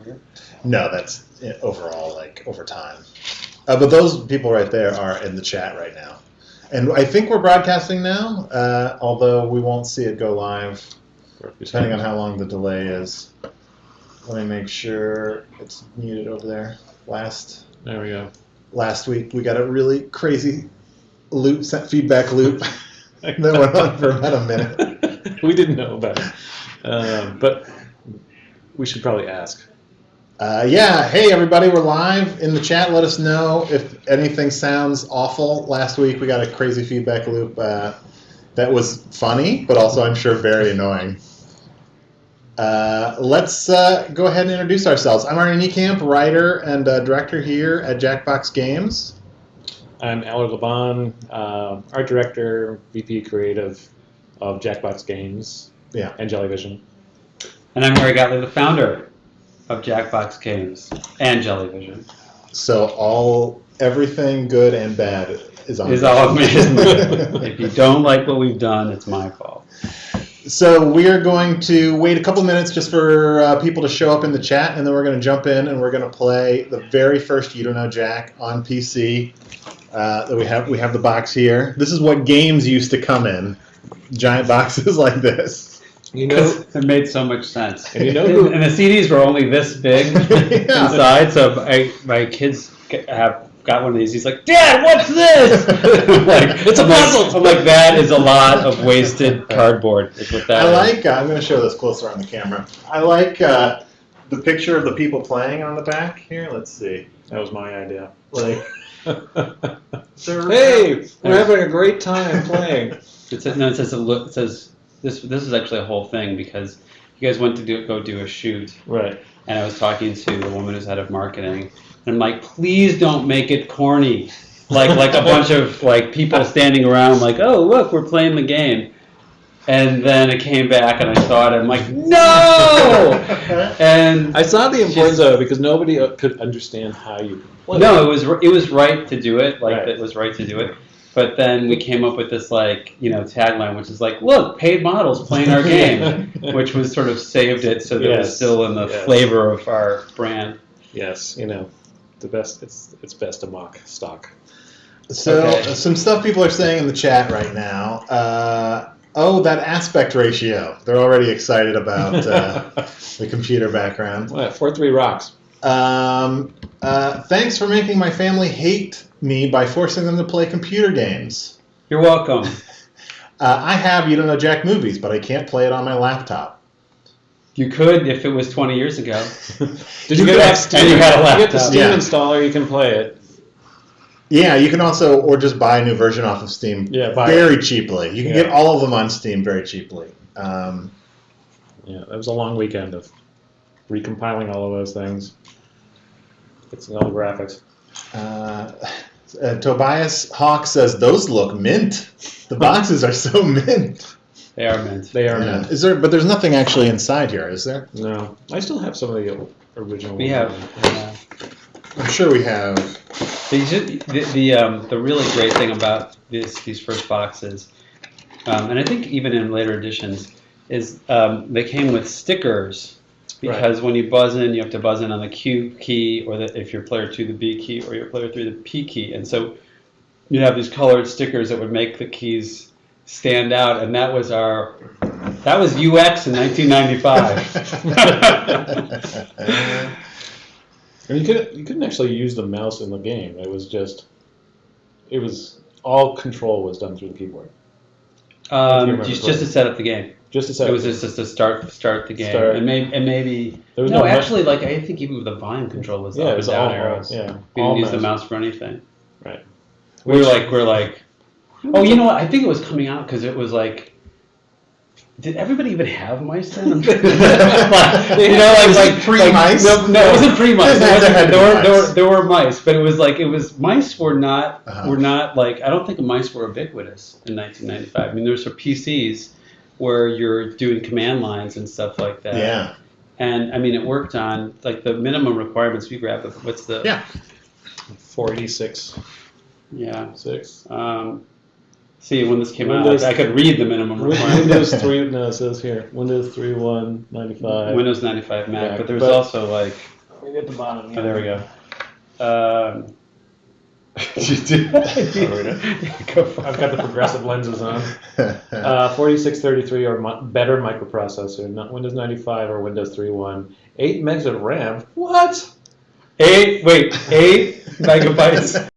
here? No, that's overall, like, over time. But those people right there are in the chat right now. And I think we're broadcasting now, although we won't see it go live, depending on how long the delay is. Let me make sure it's muted over there. There we go. Last week, we got a really crazy feedback loop that went on for about a minute. We didn't know about it. But we should probably ask. Hey everybody, we're live in the chat. Let us know if anything sounds awful. Last week we got a crazy feedback loop that was funny, but also I'm sure very annoying. Let's go ahead and introduce ourselves. I'm Arnie Niekamp, writer and director here at Jackbox Games. I'm Allard Laban, art director, VP creative of Jackbox Games and Jellyvision. And I'm Harry Gottlieb, the founder of Jackbox Games and Jellyvision. So everything good and bad is on all me. If you don't like what we've done, it's my fault. So we are going to wait a couple minutes just for people to show up in the chat, and then we're going to jump in and we're going to play the very first You Don't Know Jack on PC. We have the box here. This is what games used to come in, giant boxes like this. You know, it made so much sense. And you know who? And the CDs were only this big inside, so my kids have got one of these. He's like, "Dad, what's this?" It's a puzzle. I'm like, that is a lot of wasted cardboard. Is what that is. I'm going to show this closer on the camera. I like the picture of the people playing on the back here. Let's see. That was my idea. Like, hey, we're having a great time playing. It says this is actually a whole thing because you guys went to go do a shoot. Right. And I was talking to the woman who's head of marketing, and I'm like, please don't make it corny. Like a bunch of like people standing around like, oh, look, we're playing the game. And then it came back and I saw it and I'm like, no! And I saw the importance of it because nobody could understand how you play. No, it was right to do it. Right. It was right to do it. But then we came up with this tagline, which is like, look, paid models playing our game, which was sort of saved it so that it was still in the flavor of our brand. Yes, the best. It's best to mock stock. So some stuff people are saying in the chat right now. That aspect ratio. They're already excited about the computer background. What? 4-3 rocks. Thanks for making my family hate me by forcing them to play computer games. You're welcome. I have You Don't Know Jack movies, but I can't play it on my laptop. You could if it was 20 years ago. Did you get Steam? And you had a laptop. You get the Steam installer, you can play it. Yeah, you can also, or just buy a new version off of Steam very cheaply. You can get all of them on Steam very cheaply. That was a long weekend of recompiling all of those things. Fixing all the graphics. Tobias Hawk says, those look mint. The boxes are so mint. They are mint. They are mint. But there's nothing actually inside here, is there? No. I still have some of the original We have. I'm sure we have. The really great thing about these first boxes, and I think even in later editions, is they came with stickers. Because when you buzz in, you have to buzz in on the Q key, or if you're player 2, the B key, or you're player 3, the P key. And so you have these colored stickers that would make the keys stand out, and that was UX in 1995. And you couldn't actually use the mouse in the game. It was all control was done through the keyboard. Just to set up the game. Just to set it was just to start the game, and maybe there was I think even with the volume control was up and down arrows. Yeah, we didn't use the mouse for anything. Right. We're like, oh, you know what? I think it was coming out because it was like, did everybody even have mice then? Pre-mice? No, it wasn't pre-mice. There were mice, but it was mice were not like, I don't think mice were ubiquitous in 1995. I mean, there's PCs where you're doing command lines and stuff like that. Yeah. And I mean, it worked on like the minimum requirements. We grabbed what's the 486. Yeah. 6. See, when this came out, I could read the minimum requirements. Windows 3, no, it says here, Windows 3.1, 95. Windows 95 Mac, but there was also like Maybe at the bottom. Oh, there we go. You do. Go for I've got the progressive lenses on. 4633 or better microprocessor, not Windows 95 or Windows 3.1. 8 megs of RAM. What? 8 megabytes